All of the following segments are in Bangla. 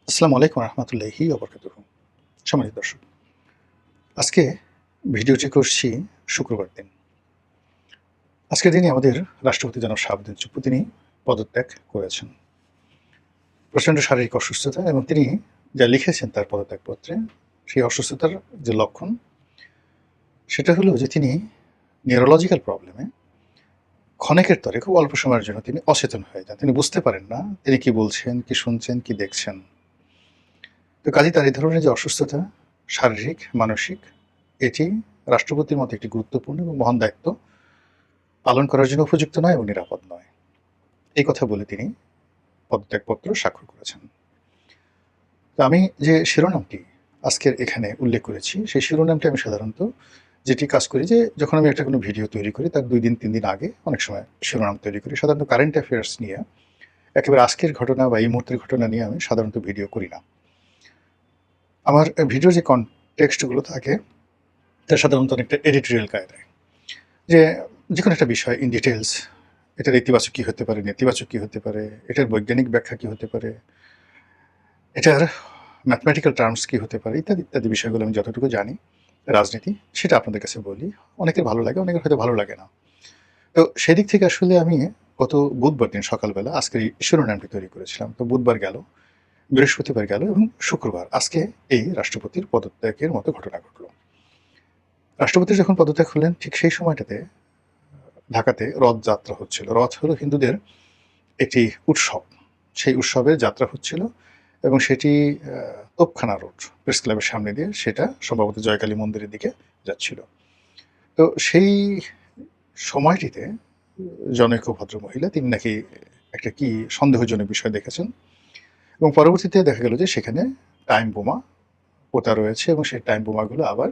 আসসালামু আলাইকুম রহমতুল্লাহি ওবরকাতুহু। সম্মানিত দর্শক, আজকে ভিডিওটি করছি শুক্রবার দিন। আজকের দিনে আমাদের রাষ্ট্রপতি জনাব শাহাবুদ্দিন চুপ্পু তিনি পদত্যাগ করেছেন। প্রচণ্ড শারীরিক অসুস্থতা এবং তিনি যা লিখেছেন তার পদত্যাগপত্রে, সেই অসুস্থতার যে লক্ষণ সেটা হলো যে তিনি নিউরোলজিক্যাল প্রবলেমে ক্ষণেকের তরে খুব অল্প সময়ের জন্য তিনি অচেতন হয়ে যান। তিনি বুঝতে পারেন না তিনি কি বলছেন, কি শুনছেন, কি দেখছেন। তো কাজেই তার এই ধরনের যে অসুস্থতা, শারীরিক, মানসিক, এটি রাষ্ট্রপতির মতো একটি গুরুত্বপূর্ণ এবং মহান দায়িত্ব পালন করার জন্য উপযুক্ত নয় এবং নিরাপদ নয়। এই কথা বলে তিনি পদত্যাগপত্র স্বাক্ষর করেছেন। তো আমি যে শিরোনামটি আজকের এখানে উল্লেখ করেছি, সেই শিরোনামটি আমি সাধারণত যেটি কাজ করি যে যখন আমি একটা কোনো ভিডিও তৈরি করি তার ২ দিন ৩ দিন আগে অনেক সময় শিরোনাম তৈরি করি। সাধারণত কারেন্ট অ্যাফেয়ার্স নিয়ে একেবারে আজকের ঘটনা বা এই মুহূর্তের ঘটনা নিয়ে আমি সাধারণত ভিডিও করি না। আমার ভিডিওর যে কনটেক্সটগুলো থাকে তা সাধারণত অনেকটা এডিটোরিয়াল কায়দায়। যে যেকোনো একটা বিষয় ইন ডিটেইলস, এটার ইতিবাচক কী হতে পারে, নেতিবাচক কী হতে পারে, এটার বৈজ্ঞানিক ব্যাখ্যা কী হতে পারে, এটার ম্যাথমেটিক্যাল টার্মস কী হতে পারে, ইত্যাদি ইত্যাদি বিষয়গুলো আমি যতটুকু জানি রাজনীতি, সেটা আপনাদের কাছে বলি। অনেকের ভালো লাগে, অনেকের হয়তো ভালো লাগে না। তো সেদিক থেকে আসলে আমি গত বুধবার দিন সকালবেলা আজকের এই শিরোনামটি তৈরি করেছিলাম। তো বুধবার গেল, বৃহস্পতিবার গেল এবং শুক্রবার আজকে এই রাষ্ট্রপতির পদত্যাগের মতো ঘটনা ঘটল। রাষ্ট্রপতি যখন পদত্যাগ হলেন ঠিক সেই সময়টাতে ঢাকাতে রথযাত্রা হচ্ছিল। রথ হলো হিন্দুদের একটি উৎসব। সেই উৎসবের যাত্রা হচ্ছিল এবং সেটি তোপখানা রোড প্রেস ক্লাবের সামনে দিয়ে সেটা সম্ভবত জয়কালী মন্দিরের দিকে যাচ্ছিল। তো সেই সময়টিতে জনৈক ভদ্রমহিলা তিনি নাকি একটা কি সন্দেহজনক বিষয় দেখেছেন এবং পরবর্তীতে দেখা গেল যে সেখানে টাইম বোমা পোতা রয়েছে এবং সেই টাইম বোমাগুলো আবার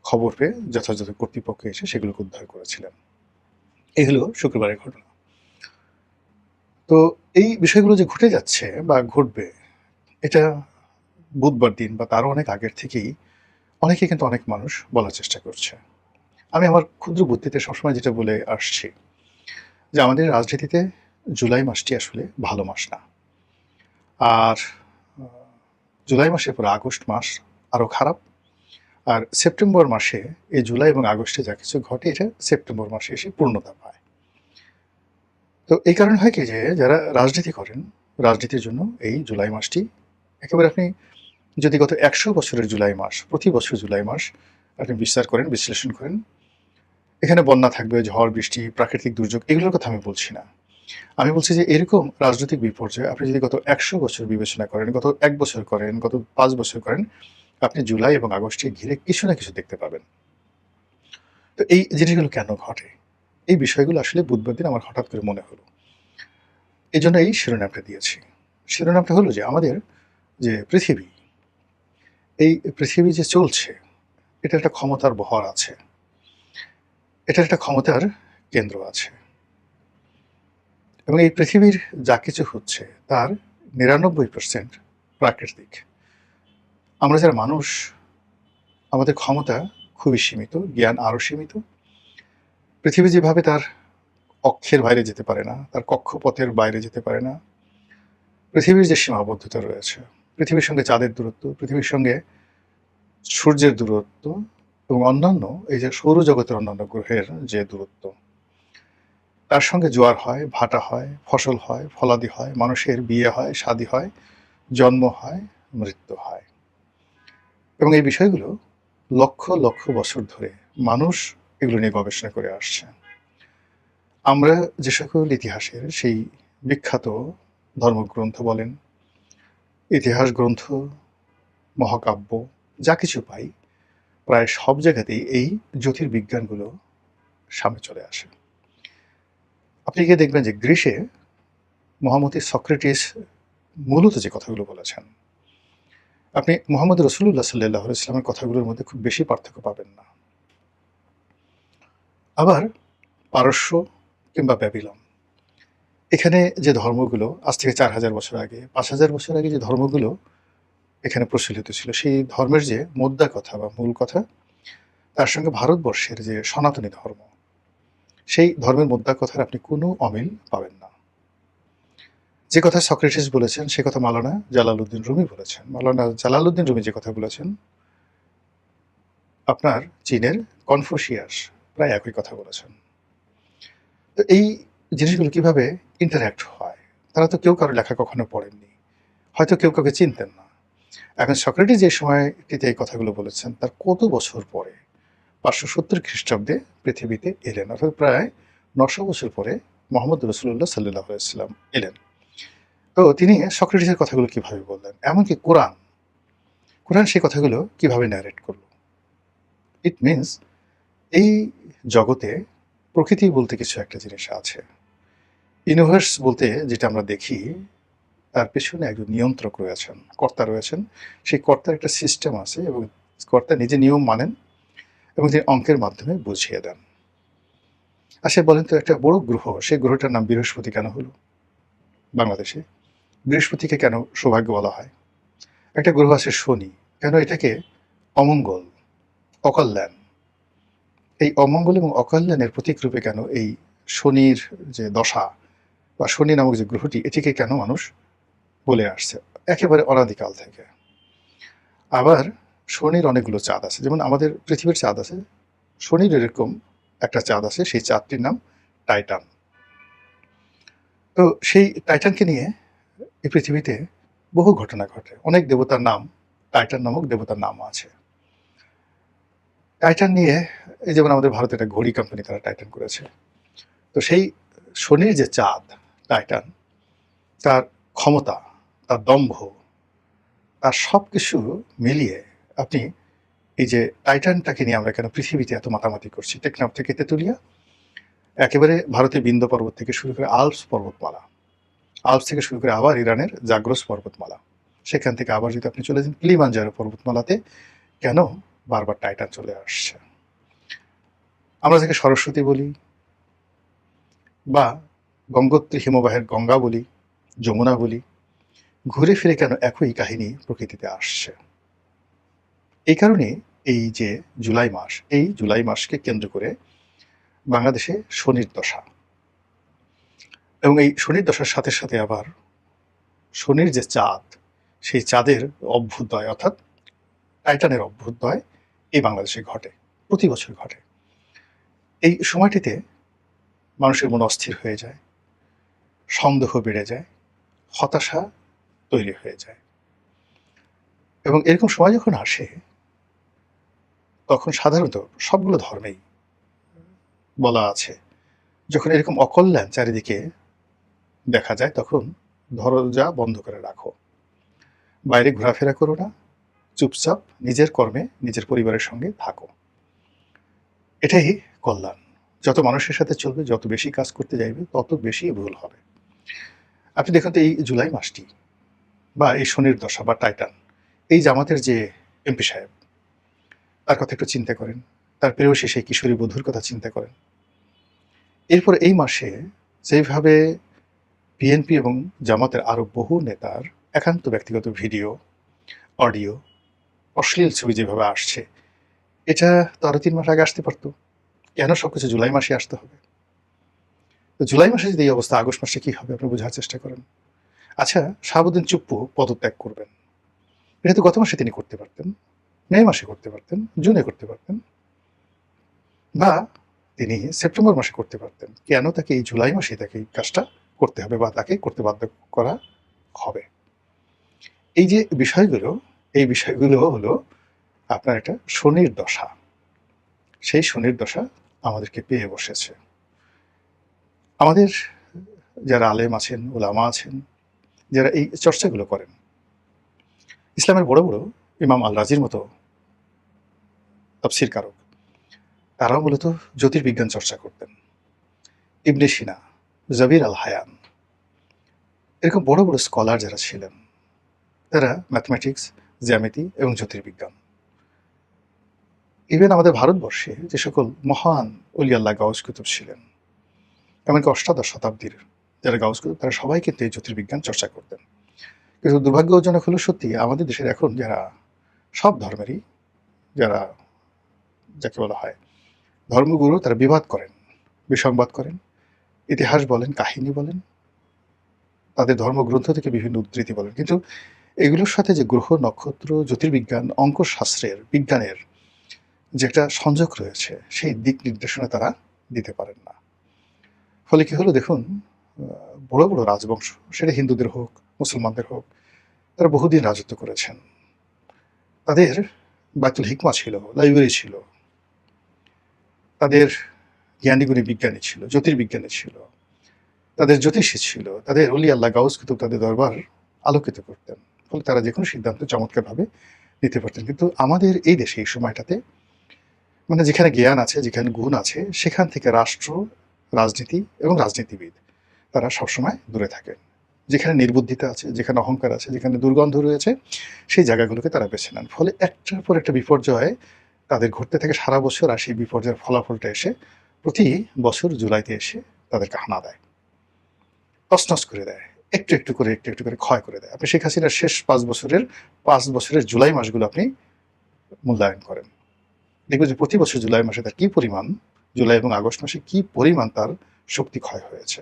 খবর পেয়ে যথাযথ কর্তৃপক্ষ এসে সেগুলোকে উদ্ধার করেছিলেন। এই হলো শুক্রবারের ঘটনা। তো এই বিষয়গুলো যে ঘটে যাচ্ছে বা ঘটবে, এটা বুধবার দিন বা তারও অনেক আগের থেকেই অনেকে কিন্তু অনেক মানুষ বলার চেষ্টা করছে। আমি আমার ক্ষুদ্র বুদ্ধিতে সবসময় যেটা বলে আসছি যে আমাদের রাজনীতিতে জুলাই মাসটি আসলে ভালো মাস না। আর জুলাই মাসের পরে আগস্ট মাস আরও খারাপ। আর সেপ্টেম্বর মাসে এই জুলাই এবং আগস্টে যা কিছু ঘটে এটা সেপ্টেম্বর মাসে এসে পূর্ণতা পায়। তো এই কারণে হয় কি যে যারা রাজনীতি করেন, রাজনীতির জন্য এই জুলাই মাসটি একেবারে আপনি যদি গত ১০০ বছরের জুলাই মাস, প্রতি বছর জুলাই মাস আপনি বিচার করেন, বিশ্লেষণ করেন, এখানে বন্যা থাকবে, ঝড়, বৃষ্টি, প্রাকৃতিক দুর্যোগ এগুলোর কথা আমি বলছি না। আমি বলছি যে এরকম রাজনৈতিক বিপর্যয় আপনি যদি গত ১০০ বছর বিবেচনা করেন, গত ১ বছর করেন, গত ৫ বছর করেন, আপনি জুলাই এবং আগস্টকে ঘিরে কিছু না কিছু দেখতে পাবেন। তো এই জিনিসগুলো কেন ঘটে? এই বিষয়গুলো আসলে বুধবার দিন আমার হঠাৎ করে মনে হলো। এজন্য এই শিরোনামটা দিয়েছি। শিরোনামটা হলো যে আমাদের যে পৃথিবী, এই পৃথিবী যে চলছে এটার একটা ক্ষমতার বহর আছে। এটার একটা ক্ষমতার কেন্দ্র আছে। এবং এই পৃথিবীর যা কিছু হচ্ছে তার ৯৯% প্রাকৃতিক। আমরা যারা মানুষ, আমাদের ক্ষমতা খুবই সীমিত, জ্ঞান আরও সীমিত। পৃথিবী যেভাবে তার অক্ষের বাইরে যেতে পারে না, তার কক্ষপথের বাইরে যেতে পারে না, পৃথিবীর যে সীমাবদ্ধতা রয়েছে, পৃথিবীর সঙ্গে চাঁদের দূরত্ব, পৃথিবীর সঙ্গে সূর্যের দূরত্ব এবং অন্যান্য এই যে সৌরজগতের অন্যান্য গ্রহের যে দূরত্ব, তার সঙ্গে জোয়ার হয়, ভাটা হয়, ফসল হয়, ফলাদি হয়, মানুষের বিয়ে হয়, শাদী হয়, জন্ম হয়, মৃত্যু হয়। এবং এই বিষয়গুলো লক্ষ লক্ষ বছর ধরে মানুষ এগুলো নিয়ে গবেষণা করে আসছে। আমরা যে সকল ইতিহাসের সেই বিখ্যাত ধর্মগ্রন্থ বলেন, ইতিহাস গ্রন্থ, মহাকাব্য যা কিছু পাই, প্রায় সব জায়গাতেই এই জ্যোতির্বিজ্ঞানগুলো সামনে চলে আসে। আপনি গিয়ে দেখবেন যে গ্রিসে মহামতি সক্রেটিস মূলত যে কথাগুলো বলেছেন, আপনি মুহাম্মদ রাসূলুল্লাহ সাল্লাল্লাহু আলাইহি ওয়াসাল্লামের কথাগুলোর মধ্যে খুব বেশি পার্থক্য পাবেন না। আবার পারস্য কিংবা ব্যাবিলন, এখানে যে ধর্মগুলো আজ থেকে ৪,০০০ বছর আগে, ৫,০০০ বছর আগে যে ধর্মগুলো এখানে প্রচলিত ছিল, সেই ধর্মের যে মোদ্দা কথা বা মূল কথা, তার সঙ্গে ভারতবর্ষের যে সনাতনী ধর্ম, সেই ধর্মের মোদ্দা কথার আপনি কোনো অমিল পাবেন না। যে কথা সক্রেটিস বলেছেন সে কথা মাওলানা জালালউদ্দিন রুমি বলেছেন। মাওলানা জালালউদ্দিন রুমি যে কথা বলেছেন আপনার চীনের কনফুসিয়াস প্রায় একই কথা বলেছেন। তো এই জিনিসগুলো কিভাবে ইন্টারঅ্যাক্ট হয়? তারা তো কেউ কারো লেখা কখনো পড়েননি, হয়তো কেউ কাউকে চিনতেন না। এখন সক্রেটিস যে সময়টিতে এই কথাগুলো বলেছেন তার কত বছর পরে 570 খ্রিস্টাব্দে পৃথিবীতে এলেন, অর্থাৎ প্রায় 900 বছর পরে মোহাম্মদ রসুল্লাহ সাল্লাহ আলাইসাল্লাম এলেন। তো তিনি সক্রেটিসের কথাগুলো কিভাবে বললেন, এমনকি কোরআন সেই কথাগুলো কিভাবে ন্যারেট করলো। ইট মিনস এই জগতে প্রকৃতি বলতে কিছু একটা জিনিস আছে, ইউনিভার্স বলতে যেটা আমরা দেখি তার পেছনে একজন নিয়ন্ত্রক রয়েছেন, কর্তা রয়েছেন। সেই কর্তার একটা সিস্টেম আছে এবং কর্তা নিজে নিয়ম মানেন এবং তিনি অঙ্কের মাধ্যমে বুঝিয়ে দেন। আচ্ছা বলেন তো, একটা বড় গ্রহ, সেই গ্রহটার নাম বৃহস্পতি কেন হলো বাংলাদেশে? বৃহস্পতিকে কেন সৌভাগ্য বলা হয়? একটা গ্রহ আছে শনি, কেন এটাকে অমঙ্গল, অকল্যাণ? এই অমঙ্গল এবং অকল্যাণের প্রতীক রূপে কেন এই শনির যে দশা বা শনি নামক যে গ্রহটি, এটিকে কেন মানুষ বলে আসছে একেবারে অনাদিকাল থেকে? আবার শনির অনেকগুলো চাঁদ আছে, যেমন আমাদের পৃথিবীর চাঁদ আছে, শনির এরকম একটা চাঁদ আছে, সেই চাঁদটির নাম টাইটান। তো সেই টাইটানকে নিয়ে এই পৃথিবীতে বহু ঘটনা ঘটে, অনেক দেবতার নাম, টাইটান নামক দেবতার নাম আছে। টাইটান নিয়ে এই যেমন আমাদের ভারতে একটা ঘড়ি কোম্পানি, তারা টাইটান করেছে। তো সেই শনির যে চাঁদ টাইটান, তার ক্ষমতা, তার দম্ভ, তার সব কিছু মিলিয়ে আপনি এই যে টাইটানটাকে নিয়ে আমরা কেন পৃথিবীতে এত মাতামাতি করছি, টেকনাফ থেকে তেঁতুলিয়া, একেবারে ভারতের বিন্ধ্য পর্বত থেকে শুরু করে আল্পস পর্বতমালা, আল্পস থেকে শুরু করে আবার ইরানের জাগ্রস পর্বতমালা, সেখান থেকে আবার যদি আপনি চলে যান কিলিমাঞ্জারো পর্বতমালাতে, কেন বারবার টাইটান চলে আসছে? আমরা যাকে সরস্বতী বলি বা গঙ্গোত্রী হিমবাহের গঙ্গা বলি, যমুনা বলি, ঘুরে ফিরে কেন একই কাহিনী প্রকৃতিতে আসছে? এই কারণে এই যে জুলাই মাস, এই জুলাই মাসকে কেন্দ্র করে বাংলাদেশে শনির দশা, এবং এই শনির দশার সাথে সাথে আবার শনির যে চাঁদ, সেই চাঁদের অভ্যুদয় অর্থাৎ টাইটানের অভ্যুদয় এই বাংলাদেশে ঘটে, প্রতি বছর ঘটে। এই সময়টিতে মানুষের মন অস্থির হয়ে যায়, সন্দেহ বেড়ে যায়, হতাশা তৈরি হয়ে যায়। এবং এরকম সময় যখন আসে তখন সাধারণত সবগুলো ধর্মেই বলা আছে, যখন এরকম অকল্যাণ চারিদিকে দেখা যায় তখন দরজা বন্ধ করে রাখো, বাইরে ঘোরাফেরা করো না, চুপচাপ নিজের কর্মে নিজের পরিবারের সঙ্গে থাকো। এটাই কল্যাণ। যত মানুষের সাথে চলবে, যত বেশি কাজ করতে যাইবে, তত বেশি ভুল হবে। আপনি দেখুন তো এই জুলাই মাসটি বা এই শনির দশা বা টাইটান, এই জামাতের যে এমপি সাহেব, তার কথা একটু চিন্তা করেন, তার প্রেয়সী সেই কিশোরী বধূর কথা চিন্তা করেন। এরপর এই মাসে যেভাবে বিএনপি এবং জামাতের আরো বহু নেতার একান্ত ব্যক্তিগত ভিডিও, অডিও, অশ্লীল ছবি যেভাবে আসছে, এটা তো আরো 3 মাস আগে আসতে পারতো। কেন সবকিছু জুলাই মাসে আসতে হবে? তো জুলাই মাসে যদি এই অবস্থা, আগস্ট মাসে কি হবে আপনি বোঝার চেষ্টা করেন। আচ্ছা, শাহাবুদ্দিন চুপ্পু পদত্যাগ করবেন, এটা তো গত মাসে তিনি করতে পারতেন, মে মাসে করতে পারতেন, জুনে করতে পারতেন, বা তিনি সেপ্টেম্বর মাসে করতে পারতেন। কেন তাকে এই জুলাই মাসে তাকে এই কাজটা করতে হবে বা তাকে করতে বাধ্য করা হবে? এই যে বিষয়গুলো, এই বিষয়গুলো হলো আপনার একটা শনির দশা। সেই শনির দশা আমাদেরকে পেয়ে বসেছে। আমাদের যারা আলেম আছেন, ওলামা আছেন, যারা এই চর্চাগুলো করেন, ইসলামের বড় বড় ইমাম আল রাজির মতো তাফসীর কারক, তারাও মূলত জ্যোতির্বিজ্ঞান চর্চা করতেন। ইবনে সিনা, জাবির আল হায়ান, এরকম বড় বড় স্কলার যারা ছিলেন, তারা ম্যাথমেটিক্স, জ্যামিতি এবং জ্যোতির্বিজ্ঞান। ইভেন আমাদের ভারতবর্ষে যে সকল মহান অলি আল্লাহ গাউস কুতুব ছিলেন, এমনকি অষ্টাদশ শতাব্দীর যারা গাউস কুতুব, তারা সবাই কিন্তু এই জ্যোতির্বিজ্ঞান চর্চা করতেন। কিন্তু দুর্ভাগ্যজনক হলো সত্যি, আমাদের দেশের এখন যারা সব ধর্মেরই, যারা যাকে বলা হয় ধর্মগুরু, তারা বিবাদ করেন, বিসংবাদ করেন, ইতিহাস বলেন, কাহিনী বলেন, তাদের ধর্মগ্রন্থ থেকে বিভিন্ন উদ্ধৃতি বলেন, কিন্তু এগুলোর সাথে যে গ্রহ নক্ষত্র জ্যোতির্বিজ্ঞান অঙ্কশাস্ত্রের বিজ্ঞানের যে একটা সংযোগ রয়েছে সেই দিক নির্দেশনা তারা দিতে পারেন না। ফলে কি হলো দেখুন, বড় বড় রাজবংশ, সেটা হিন্দুদের হোক মুসলমানদের হোক, তারা বহুদিন রাজত্ব করেছেন। তাদের বায়তুল হিকমা ছিল, লাইব্রেরি ছিল, তাদের জ্ঞানীগুণী বিজ্ঞানী ছিল, জ্যোতির্বিজ্ঞানী ছিল, তাদের জ্যোতিষী ছিল, তাদের অলি আল্লাহ গাউস কুতুব তাদের দরবার আলোকিত করতেন। ফলে তারা যে কোনো সিদ্ধান্ত চমৎকারভাবে নিতে পারতেন। কিন্তু আমাদের এই দেশে এই সময়টাতে মানে যেখানে জ্ঞান আছে, যেখানে গুণ আছে, সেখান থেকে রাষ্ট্র, রাজনীতি এবং রাজনীতিবিদ তারা সবসময় দূরে থাকেন। যেখানে নির্বুদ্ধিতা আছে, যেখানে অহংকার আছে, যেখানে দুর্গন্ধ রয়েছে, সেই জায়গাগুলোকে তারা বেছে নেন। ফলে একটার পর একটা বিপর্যয় তাদের ঘটতে থাকে সারা বছর, আর সেই বিপর্যয়ের ফলাফলটা এসে প্রতি বছর জুলাইতে এসে তাদেরকে হানা দেয়, তছনছ করে দেয়, একটু একটু করে ক্ষয় করে দেয়। আপনি শেখ হাসিনার শেষ 5 বছরের জুলাই মাসগুলো আপনি মূল্যায়ন করেন, দেখবেন যে প্রতি বছর জুলাই মাসে তার কি পরিমাণ, জুলাই এবং আগস্ট মাসে কি পরিমাণ তার শক্তি ক্ষয় হয়েছে।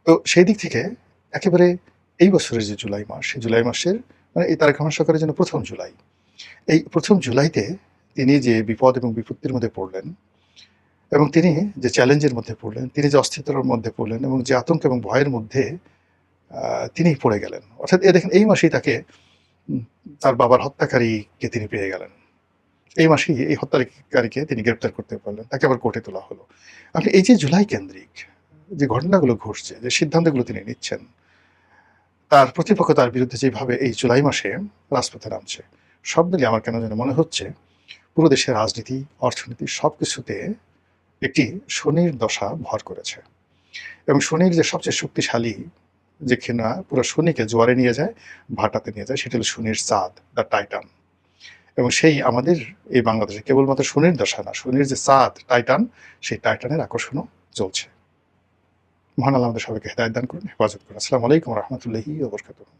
তো সেই দিক থেকে একেবারে এই বছরের যে জুলাই মাস, সেই জুলাই মাসের মানে এই তারেক রহমান সরকারের জন্য প্রথম জুলাই, এই প্রথম জুলাইতে তিনি যে বিপদ এবং বিপত্তির মধ্যে পড়লেন, এবং তিনি যে চ্যালেঞ্জের মধ্যে পড়লেন, তিনি যে অস্থিরতার মধ্যে পড়লেন, এবং যে আতঙ্ক এবং ভয়ের মধ্যে তিনি পড়ে গেলেন। অর্থাৎ দেখেন এই মাসেই তাকে তার বাবার হত্যাকারীকে তিনি পেয়ে গেলেন, এই মাসেই এই হত্যাকারীকে তিনি গ্রেপ্তার করতে পারলেন, তাকে আবার কোর্টে তোলা হলো। আপনি এই যে জুলাই কেন্দ্রিক যে ঘটনাগুলো ঘটছে, যে সিদ্ধান্তগুলো তিনি নিচ্ছেন, তার প্রতিপক্ষ তার বিরুদ্ধে যেভাবে এই জুলাই মাসে রাজপথে নামছে, সব মিলিয়ে আমার কেন যেন মনে হচ্ছে পুরো দেশের রাজনীতি, অর্থনীতি সবকিছুতে একটি শনির দশা ভর করেছে। এবং শনির যে সবচেয়ে শক্তিশালী, যে কিনা পুরো শনিকে জোয়ারে নিয়ে যায়, ভাটাতে নিয়ে যায়, সেটা হলো শনির চাঁদ, দ্য টাইটান। এবং সেই আমাদের এই বাংলাদেশে কেবলমাত্র শনির দশা না, শনির যে চাঁদ টাইটান, সেই টাইটানের আকর্ষণও চলছে। মহান আল্লাহ আমাদের সবাইকে হেদায়েত দান করুন, হেফাজত করুন। আসসালামু আলাইকুম ওয়া রাহমাতুল্লাহি ওয়া বারাকাতুহু।